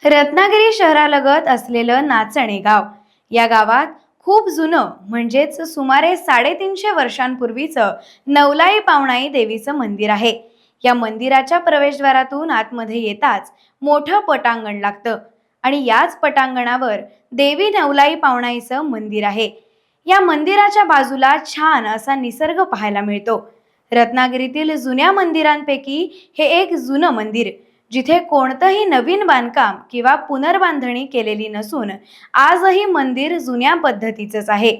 रत्नागिरी शहरालगत असलेलं नाचणे गाव या गावात खूप जुनं म्हणजेच सुमारे 350 वर्षांपूर्वीचं नवलाई पावणाई देवीचं मंदिर आहे. या मंदिराच्या प्रवेशद्वारातून आतमध्ये येताच मोठं पटांगण लागतं आणि याच पटांगणावर देवी नवलाई पावणाईचं मंदिर आहे. या मंदिराच्या बाजूला छान असा निसर्ग पाहायला मिळतो. रत्नागिरीतील जुन्या मंदिरांपैकी हे एक जुनं मंदिर, जिथे कोणतंही नवीन बांधकाम किंवा पुनर्बांधणी केलेली नसून आजही मंदिर जुन्या पद्धतीचंच आहे.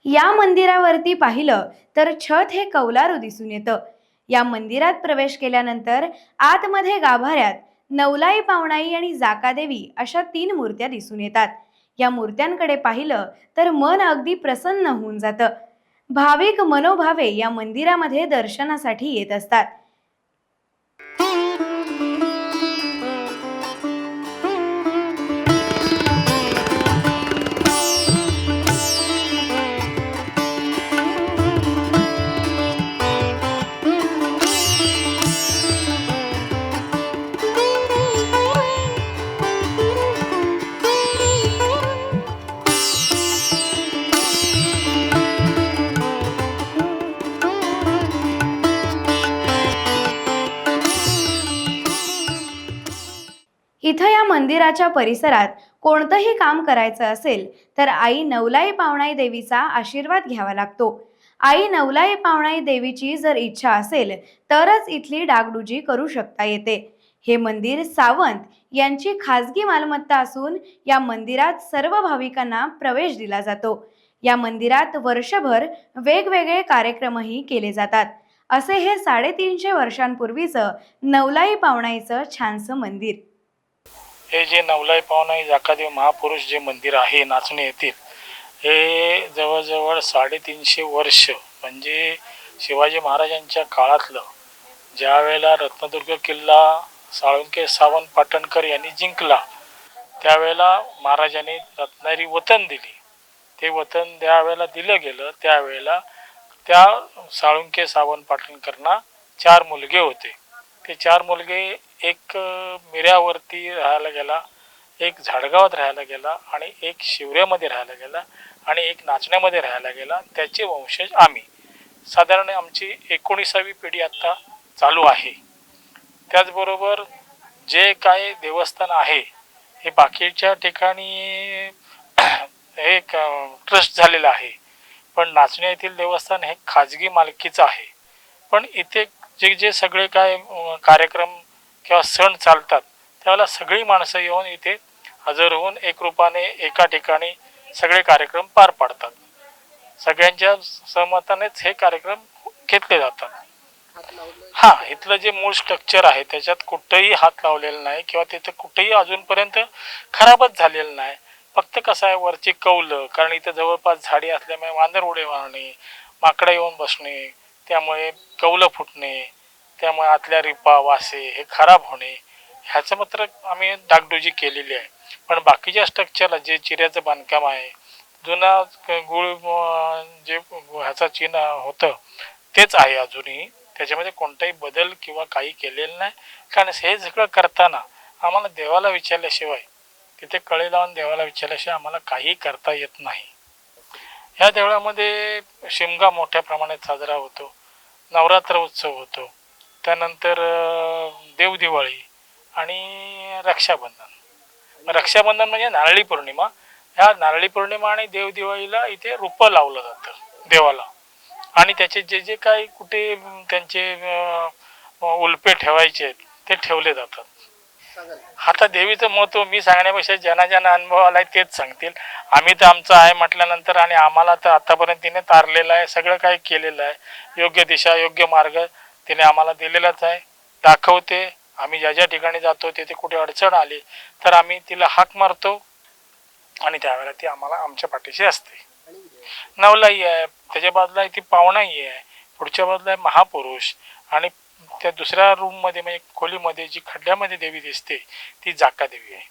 या मंदिरावरती पाहिलं तर छत हे कौलारू दिसून येतं. या मंदिरात प्रवेश केल्यानंतर आतमध्ये गाभाऱ्यात नवलाई पावणाई आणि जाकादेवी अशा 3 मूर्त्या दिसून येतात. या मूर्त्यांकडे पाहिलं तर मन अगदी प्रसन्न होऊन जातं. भाविक मनोभावे या मंदिरामध्ये दर्शनासाठी येत असतात. इथं या मंदिराच्या परिसरात कोणतंही काम करायचं असेल तर आई नवलाई पावणाई देवीचा आशीर्वाद घ्यावा लागतो. आई नवलाई पावणाई देवीची जर इच्छा असेल तरच इथली डागडुजी करू शकता येते. हे मंदिर सावंत यांची खाजगी मालमत्ता असून या मंदिरात सर्व भाविकांना प्रवेश दिला जातो. या मंदिरात वर्षभर वेगवेगळे कार्यक्रमही केले जातात. असे हे 350 वर्षांपूर्वीचं नवलाई पावणाईचं छानसं मंदिर. हे जे नवलाई पावणाई जाकादेवी महापुरुष जे मंदिर आहे नाचणे येथील, हे जवळजवळ 350 वर्ष म्हणजे शिवाजी महाराजांच्या काळातलं, ज्या वेळेला रत्नदुर्ग किल्ला साळुंके सावंत पाटणकर यांनी जिंकला त्यावेळेला महाराजांनी रत्नागिरी वतन दिली. ते वतन ज्यावेळेला दिलं गेलं त्यावेळेला त्या साळुंके सावंत पाटणकरांना 4 मुलगे होते. ते 4 मुलगे एक मिऱ्यावरती राहायला गेला, एक झाडगावात राहायला गेला आणि एक शिवऱ्यामध्ये राहायला गेला आणि एक नाचण्यामध्ये राहायला गेला. त्याचे वंशज आम्ही. साधारण आमची 19वी पिढी आत्ता चालू आहे. त्याचबरोबर जे काय देवस्थान आहे हे बाकीच्या ठिकाणी एक ट्रस्ट झालेलं आहे, पण नाचणे येथील देवस्थान हे खाजगी मालकीचं आहे. पण इथे जे जे सगळे काय कार्यक्रम किंवा सण चालतात त्यावेळेला सगळी माणसं येऊन इथे हजर होऊन एकरूपाने एका ठिकाणी सगळे कार्यक्रम पार पाडतात. सगळ्यांच्या सहमतानेच हे कार्यक्रम घेतले जातात. हां, इथलं जे मूळ स्ट्रक्चर आहे त्याच्यात कुठंही हात लावलेला नाही किंवा तिथं कुठेही अजूनपर्यंत खराबच झालेलं नाही. फक्त कसं आहे, वरची कौलं, कारण इथं जवळपास झाडी असल्यामुळे वांदर उडे मारणे, माकडं येऊन बसणे, त्यामुळे कौलं फुटणे, त्यामुळे आतल्या रिपा वासे हे खराब होणे, ह्याचं मात्र आम्ही डागडुजी केलेली आहे. पण बाकीच्या स्ट्रक्चरला जे चिऱ्याचं बांधकाम आहे, जुना गुळ जे ह्याचा चिन्ह होतं तेच आहे अजूनही. त्याच्यामध्ये कोणताही बदल किंवा काही केलेलं नाही. कारण हे सगळं करताना आम्हाला देवाला विचारल्याशिवाय, तिथे कळे लावून देवाला विचारल्याशिवाय आम्हाला काही करता येत नाही. ह्या देवळामध्ये शिमगा मोठ्या प्रमाणात साजरा होतो, नवरात्र उत्सव होतो, त्यानंतर देवदिवाळी आणि रक्षाबंधन. रक्षाबंधन म्हणजे नारळी पौर्णिमा, ह्या नारळी पौर्णिमा आणि देव दिवाळीला इथे रोपं लावलं जातं देवाला, आणि त्याचे जे जे काही कुठे त्यांचे उल्पे ठेवायचे आहेत ते ठेवले जातात. आता देवीचं महत्व मी सांगण्यापेक्षा ज्यांना ज्यांना अनुभव आलाय तेच सांगतील. आम्ही तर आमचं आहे म्हटल्यानंतर, आणि आम्हाला तर आतापर्यंत तिने तारलेलं आहे, सगळं काही केलेलं आहे. योग्य दिशा योग्य मार्ग तिने आम्हाला दिलेलाच आहे, दाखवते. आम्ही ज्या ज्या ठिकाणी जातो तिथे कुठे अडचण आली तर आम्ही तिला हाक मारतो आणि त्यावेळेला ती आम्हाला आमच्या पाठीशी असते. नवलाई आहे, त्याच्या बाजूला ती पावणाई आहे, पुढच्या बाजूला आहे महापुरुष, आणि त्या दुसऱ्या रूम मध्ये म्हणजे खोलीमध्ये जी खड्ड्यामध्ये देवी दिसते ती जाका देवी आहे.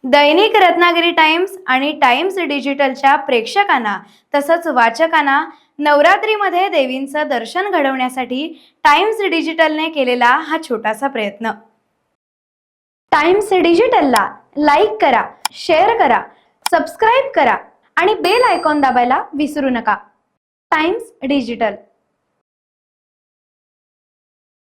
दैनिक रत्नागिरी टाइम्स आणि टाइम्स डिजिटलच्या प्रेक्षकांना तसंच वाचकांना नवरात्रीमध्ये देवींचं दर्शन घडवण्यासाठी टाइम्स डिजिटलने केलेला हा छोटासा प्रयत्न. टाइम्स डिजिटलला लाईक करा, शेअर करा, सबस्क्राईब करा आणि बेल आयकॉन दाबायला विसरू नका. Times digital.